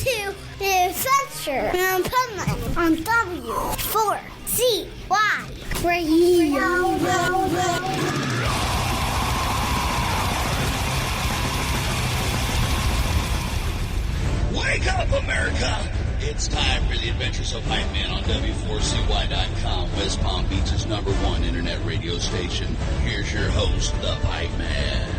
to the Adventure of Pipeman on W4CY Radio. Wake up, America! It's time for the Adventures of Pipeman on W4CY.com, West Palm Beach's #1 internet radio station. Here's your host, the Pipeman.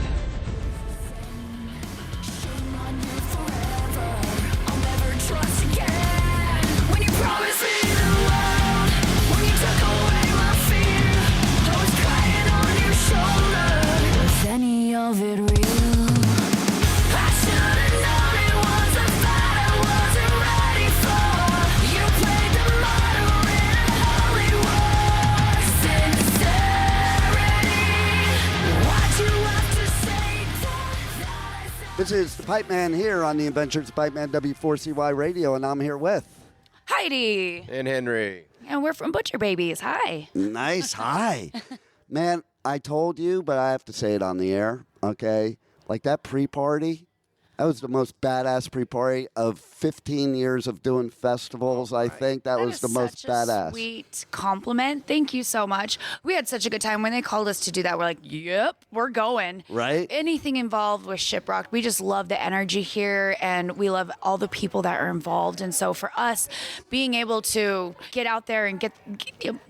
Any of it real? I should have known it was a fight I wasn't ready for. You played the model in a holy war. Sincerity. Why'd you have to say that? This is the Pipeman here on the Adventures of Pipeman W4CY Radio, and I'm here with Heidi. And Henry. And we're from Butcher Babies. Hi. Nice. Hi. Man, I told you, but I have to say it on the air, okay? Like that pre-party, that was the most badass pre-party of 15 years of doing festivals. I think that was the most such badass. A sweet compliment. Thank you so much. We had such a good time when they called us to do that. We're like, yep, we're going. Right? Anything involved with Shiprocked, we just love the energy here, and we love all the people that are involved. And so for us, being able to get out there and get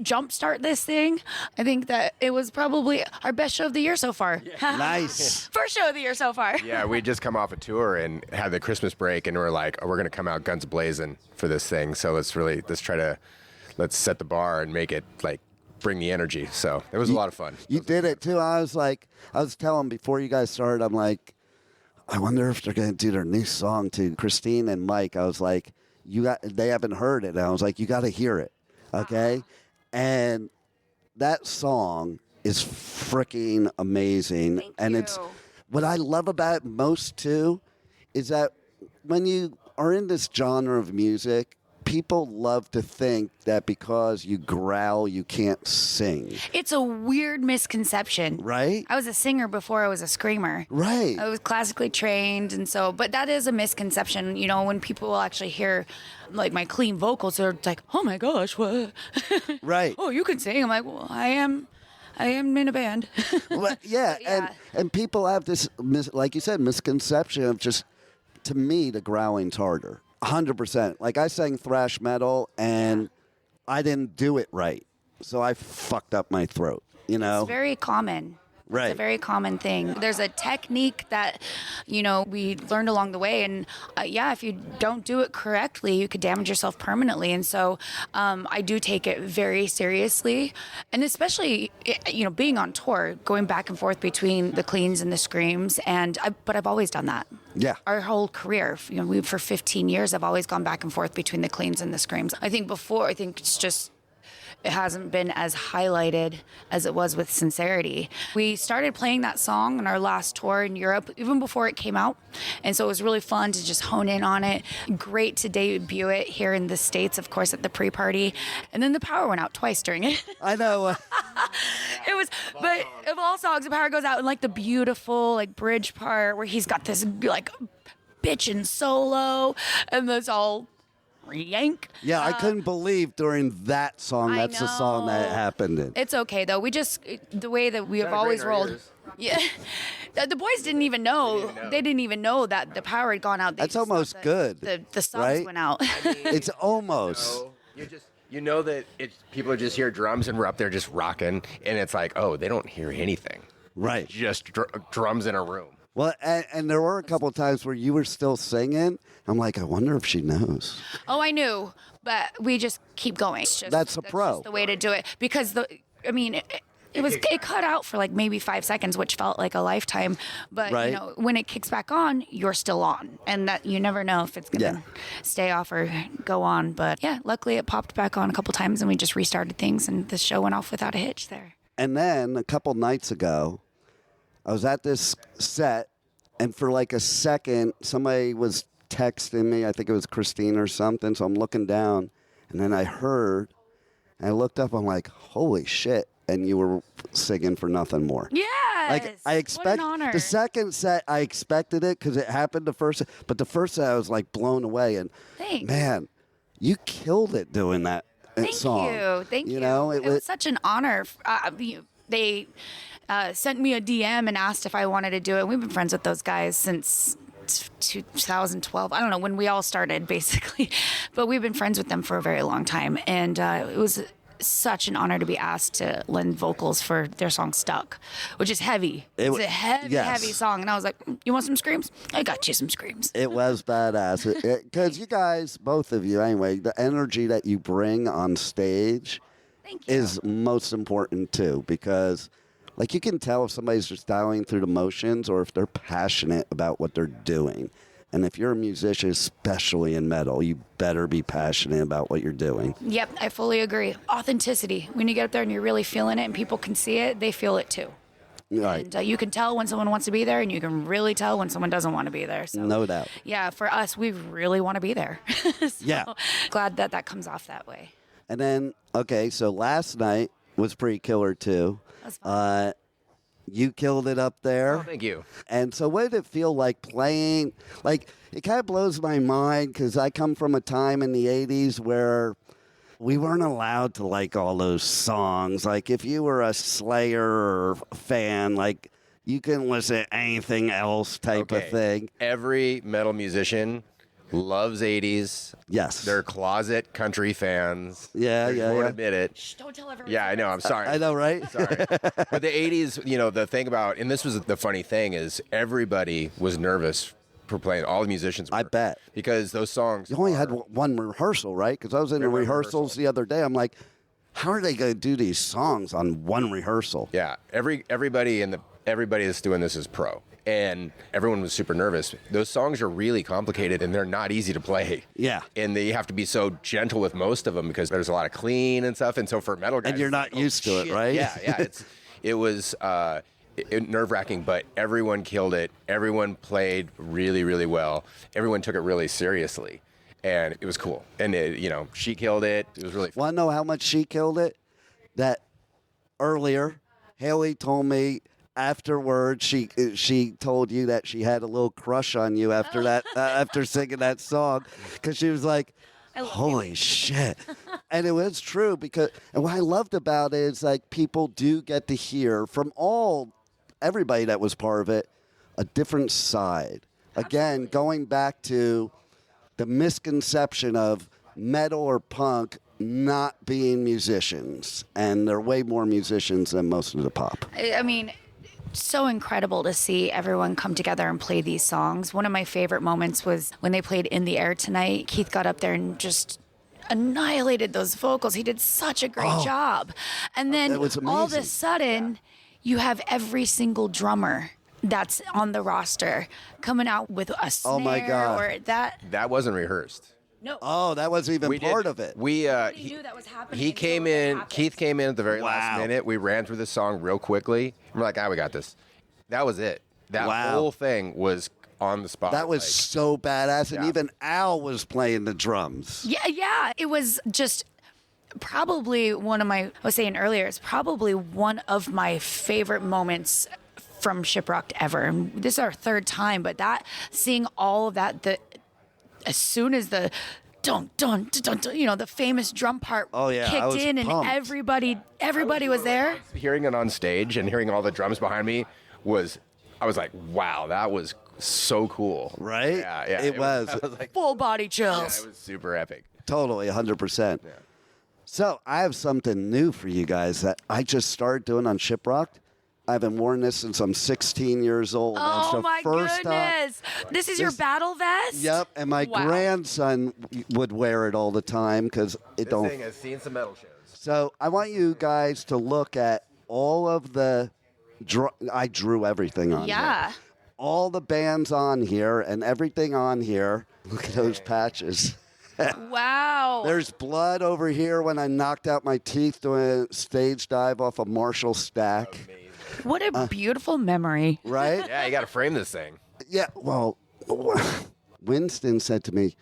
jumpstart this thing, I think that it was probably our best show of the year so far. Yeah. Nice. First show of the year so far. Yeah, we just come off a tour and had the Christmas break, and we're like, oh, we're going to come out guns blazing for this thing. So let's set the bar and make it like bring the energy. So it was a lot of fun. You did it too. I was telling before you guys started, I'm like, I wonder if they're going to do their new song to Christine and Mike. I was like, they haven't heard it. And I was like, you got to hear it. Okay. And that song is freaking amazing. Thank you. It's what I love about it most too is that when you are in this genre of music, people love to think that because you growl, you can't sing. It's a weird misconception. Right? I was a singer before I was a screamer. Right. I was classically trained, and so, but that is a misconception. You know, when people will actually hear like my clean vocals, they're like, oh my gosh, what? Right. Oh, you can sing. I'm like, well, I am in a band. Well, yeah, Yeah. And people have this, like you said, misconception of just, to me, the growling's harder. 100%. Like I sang thrash metal and I didn't do it right. So I fucked up my throat, you know? It's very common. Right. It's a very common thing. There's a technique that, we learned along the way. And if you don't do it correctly, you could damage yourself permanently. And so I do take it very seriously. And especially, being on tour, going back and forth between the cleans and the screams. But I've always done that. Yeah. Our whole career, for 15 years, I've always gone back and forth between the cleans and the screams. I think it's just, it hasn't been as highlighted as it was with Sincerity. We started playing that song on our last tour in Europe, even before it came out. And so it was really fun to just hone in on it. Great to debut it here in the States, of course, at the pre-party. And then the power went out twice during it. I know. It was, but of all songs, the power goes out in like the beautiful like bridge part where he's got this like bitchin' solo and it's all yank. Yeah, I couldn't believe during that song, that's the song that know. happened in. It's okay though. We just, the way that we have always rolled. Yeah. The boys didn't even know. They didn't even know that the power had gone out. That's almost good. The subs right? went out. It's almost. You know that people are just hear drums and we're up there just rocking, and it's like, oh, they don't hear anything. Right. Just drums in a room. Well, and there were a couple of times where you were still singing. I'm like, I wonder if she knows. Oh, I knew, but we just keep going. That's pro. Just the way to do it because it cut out for like maybe 5 seconds, which felt like a lifetime. But right. When it kicks back on, you're still on, and that you never know if it's gonna stay off or go on. But yeah, luckily it popped back on a couple times, and we just restarted things, and the show went off without a hitch there. And then a couple nights ago, I was at this set, and for like a second, somebody was texting me. I think it was Christine or something. So I'm looking down, and then I heard, and I looked up. I'm like, holy shit. and you were singing for nothing more. Yes. Like I expect what an honor. the second set, I expected it because it happened the first, but the first set I was like blown away. And Thanks. man, you killed it doing that song. Thank you. You know, it was such an honor. They sent me a DM and asked if I wanted to do it. We've been friends with those guys since 2012. I don't know when we all started, basically, but we've been friends with them for a very long time. And it was such an honor to be asked to lend vocals for their song "Stuck," which is heavy. It's a heavy song. And I was like, "You want some screams? I got you some screams." It was badass because you guys, both of you, anyway, the energy that you bring on stage Thank you. is most important too, because like you can tell if somebody's just dialing through the motions or if they're passionate about what they're doing. And if you're a musician, especially in metal, you better be passionate about what you're doing. Yep, I fully agree. Authenticity. When you get up there and you're really feeling it and people can see it, they feel it too. Right. And you can tell when someone wants to be there, and you can really tell when someone doesn't want to be there. So, No doubt. Yeah, for us, we really want to be there. So, Yeah. glad that comes off that way. And then, okay, so last night was pretty killer too. That was fun. You killed it up there. Oh, thank you. And so what did it feel like playing? Like, it kind of blows my mind because I come from a time in the 80s where we weren't allowed to like all those songs. Like, if you were a Slayer or fan, like, you couldn't listen to anything else type of thing. Every metal musician loves 80s. Yes. They're closet country fans. Yeah, They yeah, won't yeah. admit it. Shh, don't tell everyone. Yeah, I know. I'm sorry. I know, right? Sorry. But the 80s, you know, the thing about, and this was the funny thing, is everybody was nervous for playing. All the musicians were. I bet. Because those songs. You only had one rehearsal, right? Because I was in the One rehearsals the other day. I'm like, how are they going to do these songs on one rehearsal? Yeah. Everybody that's doing this is pro. And everyone was super nervous. Those songs are really complicated and they're not easy to play. Yeah. And you have to be so gentle with most of them because there's a lot of clean and stuff. And so for metal guys, And you're not used to it, right? Yeah. It was nerve-wracking, but everyone killed it. Everyone played really, really well. Everyone took it really seriously. And it was cool. And, she killed it. It was really fun. Want to know how much she killed it? That earlier, Haley told me afterwards she told you that she had a little crush on you after that after singing that song because she was like, holy shit. And it was true because and what I loved about it is like people do get to hear from everybody that was part of it a different side. Again, going back to the misconception of metal or punk not being musicians, and they're way more musicians than most of the pop. I mean, so incredible to see everyone come together and play these songs. One of my favorite moments was when they played In the Air Tonight. Keith got up there and just annihilated those vocals. He did such a great job. And then That was all of a amazing. sudden, you have every single drummer that's on the roster coming out with a snare Oh my God. or that. That wasn't rehearsed. No. Oh, that wasn't even part of it. We Nobody knew that was happening He until came it in. happened. Keith came in at the very Wow. last minute. We ran through the song real quickly. And we're like, we got this. That was it. That Wow. whole thing was on the spot. That was Like, so badass, and Yeah. even Al was playing the drums. Yeah. It was just probably I was saying earlier, it's probably one of my favorite moments from Shiprocked ever. And this is our third time, but seeing all of that, as soon as the dun dun dun dun, the famous drum part I kicked was in, and pumped. everybody was there. hearing it on stage and hearing all the drums behind me I was like, wow, that was so cool. Right? Yeah. It was. I was like, Full body yeah, chills. it was super epic. Totally, 100%. So I have something new for you guys that I just started doing on Shiprocked. I've been wearing this since I'm 16 years old. and it's Oh the my first time. goodness! This is your battle vest. Yep, and my Wow. grandson would wear it all the time because it This don't. thing has seen some metal shows. So I want you guys to look at all of the. I drew everything on. here. Yeah. All the bands on here and everything on here. Look at those patches. Wow. There's blood over here when I knocked out my teeth doing a stage dive off a Marshall stack. What a beautiful memory. Right? Yeah, you got to frame this thing. Yeah. Well, Winston said to me,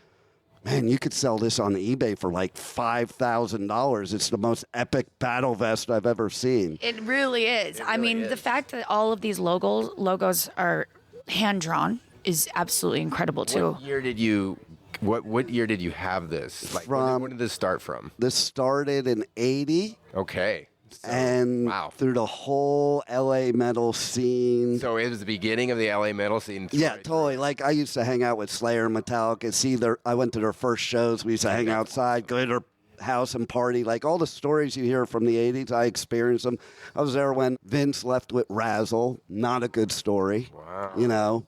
man, you could sell this on eBay for like $5,000. It's the most epic battle vest I've ever seen. It really is. I mean, the fact that all of these logos are hand drawn is absolutely incredible too. What year did you? What year did you have this? Like, when did this start from? This started in '80. Okay. So, And wow. through the whole LA metal scene. So it was the beginning of the LA metal scene. Yeah, totally. Like, I used to hang out with Slayer and Metallica. I went to their first shows. We used to hang outside, go to their house and party. Like, all the stories you hear from the 80s, I experienced them. I was there when Vince left with Razzle. Not a good story. Wow. You know?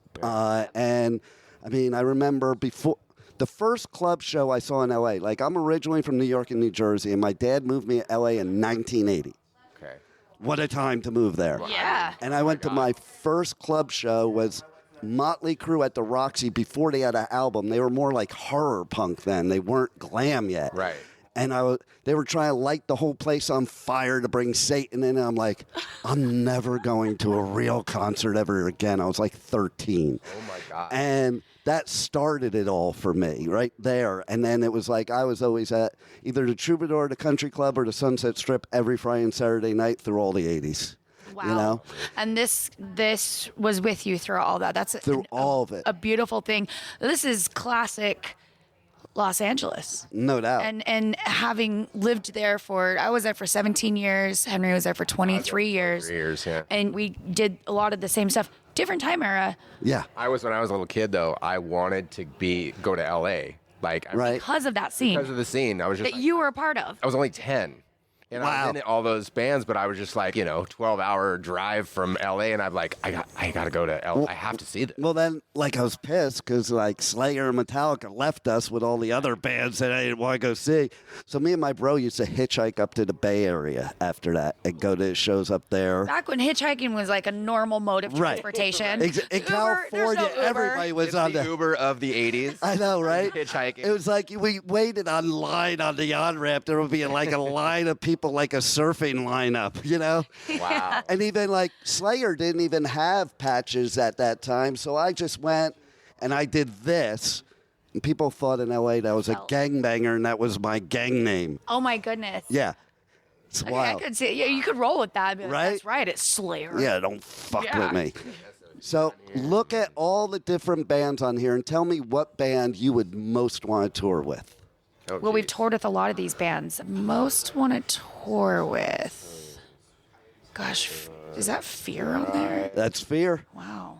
And, I mean, I remember before... The first club show I saw in L.A., like, I'm originally from New York and New Jersey, and my dad moved me to L.A. in 1980. Okay. What a time to move there. Yeah. And I went to my first club show was Motley Crue at the Roxy before they had an album. They were more like horror punk then. They weren't glam yet. Right. And they were trying to light the whole place on fire to bring Satan in. And I'm like, I'm never going to a real concert ever again. I was like 13. Oh, my God. And that started it all for me right there. And then it was like I was always at either the Troubadour, the Country Club, or the Sunset Strip every Friday and Saturday night through all the 80s. Wow. You know? And this was with you through all that. That's Through all of it. A beautiful thing. This is classic Los Angeles. No doubt. And having lived there I was there for 17 years. Henry was there for 23 years. 3 years, yeah. And we did a lot of the same stuff. Different time era. Yeah. When I was a little kid, though, I wanted to go to LA. Like, Right. Because of that scene Because of the scene. I was just that you were a part of. I was only 10. And I Wow. was in all those bands, but I was just like, 12-hour drive from LA, and I'm like, I got to go to LA. I have to see this. Well, then, like, I was pissed because, like, Slayer and Metallica left us with all the other bands that I didn't want to go see. So me and my bro used to hitchhike up to the Bay Area after that and go to shows up there. Back when hitchhiking was like a normal mode of Right. transportation. In Uber, there's California, no Uber. everybody was It's on the the... Uber of the 80s. I know, right? Hitchhiking. It was like we waited on line on the on-ramp. There would be like a line of people, like a surfing lineup, you know? Wow. And even like Slayer didn't even have patches at that time. So I just went and I did this. And people thought in LA that I was a gangbanger and that was my gang name. Oh my goodness. Yeah. It's Okay, wild. I could see. Yeah, you could roll with that. Be like, Right? That's right. It's Slayer. Yeah, don't fuck Yeah. with me. So look at all the different bands on here and tell me what band you would most want to tour with. Oh, Well, we've geez. toured with a lot of these bands. Most want to tour with. Gosh, is that Fear on there? That's Fear. Wow.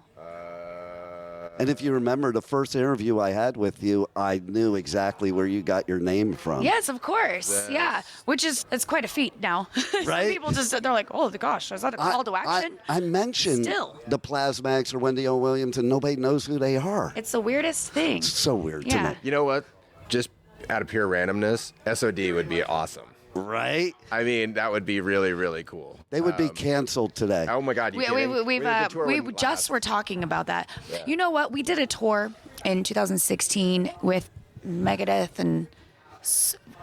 And if you remember the first interview I had with you, I knew exactly where you got your name from. Yes, of course. Yeah, it's quite a feat now. Some Right? people they're like, oh gosh, is that a call to action? I mentioned Still. the Plasmatics or Wendy O. Williams, and nobody knows who they are. It's the weirdest thing. It's so weird Yeah. to me. You know what? Just out of pure randomness, SOD would be awesome. Right? I mean, that would be really, really cool. They would be canceled today. Oh my God! We just were talking about that. You know what? We did a tour in 2016 with Megadeth and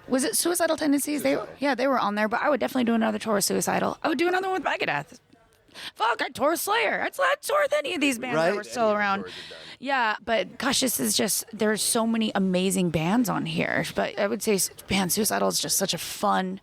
was it Suicidal Tendencies? They were on there. But I would definitely do another tour with Suicidal. I would do another one with Megadeth. Fuck, I'd tour Slayer. I'd tour with any of these bands that Right? were still around. Yeah, but gosh, this is just, there's so many amazing bands on here. But I would say, man, Suicidal is just such a fun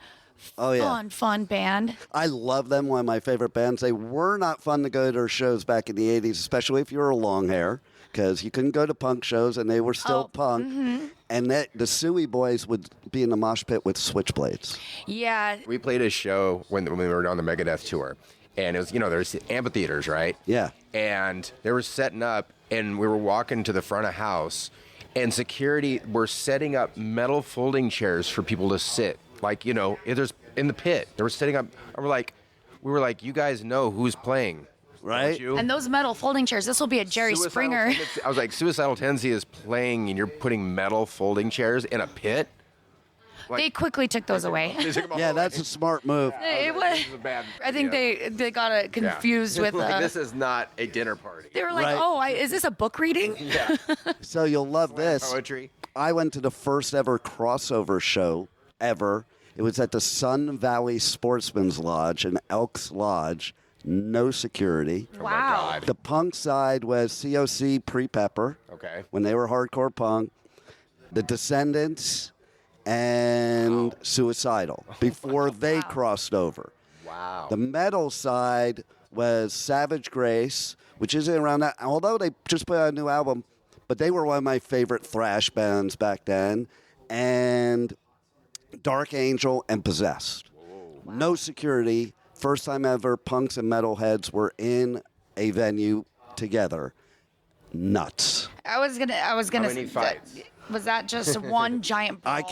band. I love them. One of my favorite bands. They were not fun to go to their shows back in the 80s, especially if you were long hair, because you couldn't go to punk shows, and they were still punk. Mm-hmm. And the Suey boys would be in the mosh pit with switchblades. Yeah. We played a show when we were on the Megadeth tour, and it was there's amphitheaters, right? Yeah. And they were setting up, and we were walking to the front of house, and security were setting up metal folding chairs for people to sit. Like, there's in the pit. They were setting up. We were like, you guys know who's playing, Right? don't you? And those metal folding chairs, this will be a Jerry Suicidal Springer. Tendency- I was like, Suicidal Tendency is playing, and you're putting metal folding chairs in a pit? They quickly took those away. They took them all Yeah, away. that's a smart move. It was. This is a bad I think idea. they got it confused with. Like, this is not a dinner party. They were like, Right. "Oh, is this a book reading?" Yeah. So you'll love this. Poetry. I went to the first ever crossover show ever. It was at the Sun Valley Sportsman's Lodge in Elks Lodge. No security. Wow. God. The punk side was COC Pre-Pepper Okay. when they were hardcore punk. The Descendants, and Suicidal before they crossed over. Wow. The metal side was Savage Grace, which isn't around that, although they just put out a new album, but they were one of my favorite thrash bands back then, and Dark Angel and Possessed. Wow. No Security, first time ever punks and metalheads were in a venue together. Nuts. I was gonna. How many fights? Was that just one giant brawl?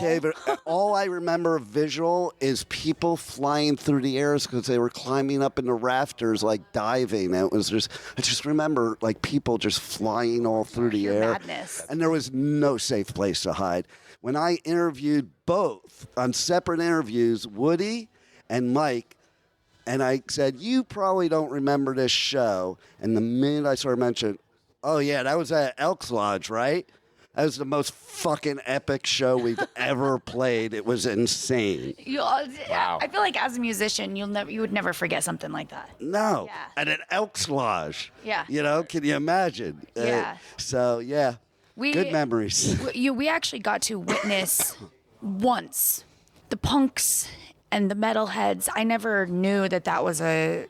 All I remember visual is people flying through the airs because they were climbing up in the rafters, like diving. And it was just, I just remember like people just flying all through the air. Madness. And there was no safe place to hide. When I interviewed both on separate interviews, Woody and Mike, and I said, you probably don't remember this show. And the minute I started mentioning, oh yeah, that was at Elks Lodge, right? That was the most fucking epic show we've ever played. It was insane. Wow. I feel like as a musician, you would never forget something like that. No, Yeah. at an Elks Lodge. Yeah. You know, can you imagine? Yeah. So, yeah, good memories. We actually got to witness once the punks and the metalheads. I never knew that was a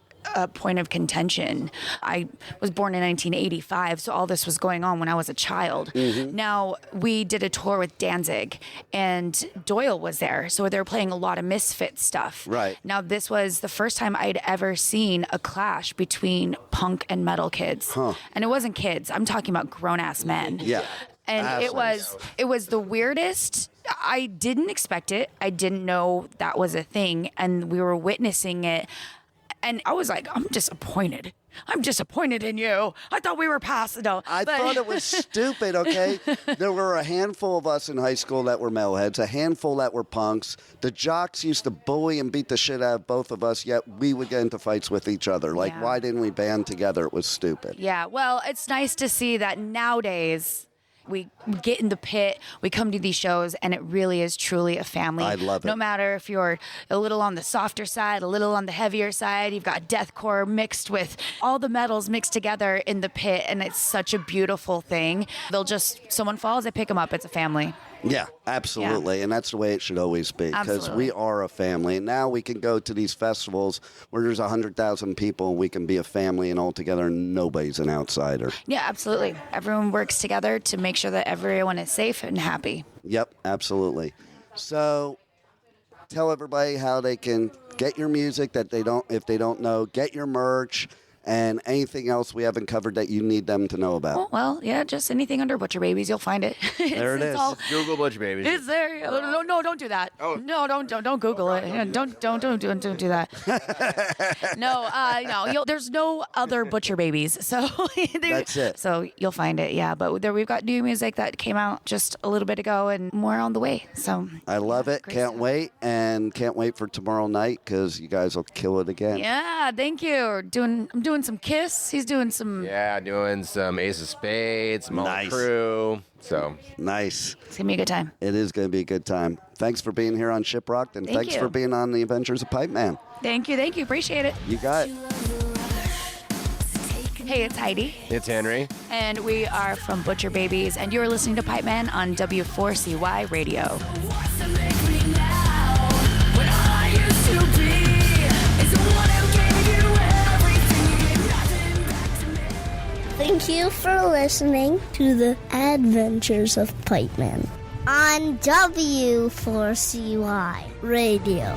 point of contention. I was born in 1985, so all this was going on when I was a child. Mm-hmm. Now, we did a tour with Danzig, and Doyle was there, so they were playing a lot of Misfit stuff. Right. Now, this was the first time I'd ever seen a clash between punk and metal kids. Huh. And it wasn't kids. I'm talking about grown-ass men. Yeah. And Assholes. it was the weirdest. I didn't expect it. I didn't know that was a thing, and we were witnessing it. And I was like, I'm disappointed. I'm disappointed in you. I thought we were past. No, I thought it was stupid, okay? There were a handful of us in high school that were metalheads, a handful that were punks. The jocks used to bully and beat the shit out of both of us, yet we would get into fights with each other. Like, why didn't we band together? It was stupid. Yeah, well, it's nice to see that nowadays we get in the pit, we come to these shows, and it really is truly a family. I love it. No matter if you're a little on the softer side, a little on the heavier side, you've got deathcore mixed with all the metals mixed together in the pit, and it's such a beautiful thing. Someone falls, they pick them up. It's a family. Yeah, absolutely. Yeah. And that's the way it should always be, because we are a family. And now we can go to these festivals where there's 100,000 people and we can be a family and all together and nobody's an outsider. Yeah, absolutely. Everyone works together to make sure that everyone is safe and happy. Yep, absolutely. So tell everybody how they can get your music if they don't know, get your merch, and anything else we haven't covered that you need them to know about. Well, yeah, just anything under Butcher Babies, you'll find it. There it is. Google Butcher Babies. It's there. No, don't do that. Oh. No, don't Google it. Don't do that. No, there's no other Butcher Babies. So that's it. So you'll find it. Yeah, but we've got new music that came out just a little bit ago, and more on the way. So I love it. Can't wait, and can't wait for tomorrow night because you guys will kill it again. Yeah, thank you. I'm doing some Kiss. He's doing some. Yeah, doing some Ace of Spades, Motley Crue. So nice. It's gonna be a good time. It is gonna be a good time. Thanks for being here on Shiprocked, and thanks for being on the Adventures of Pipeman. Thank you. Appreciate it. You got it. Hey, it's Heidi. It's Henry. And we are from Butcher Babies, and you're listening to Pipeman on W4CY Radio. Thank you for listening to the Adventures of Pipeman on W4CY Radio.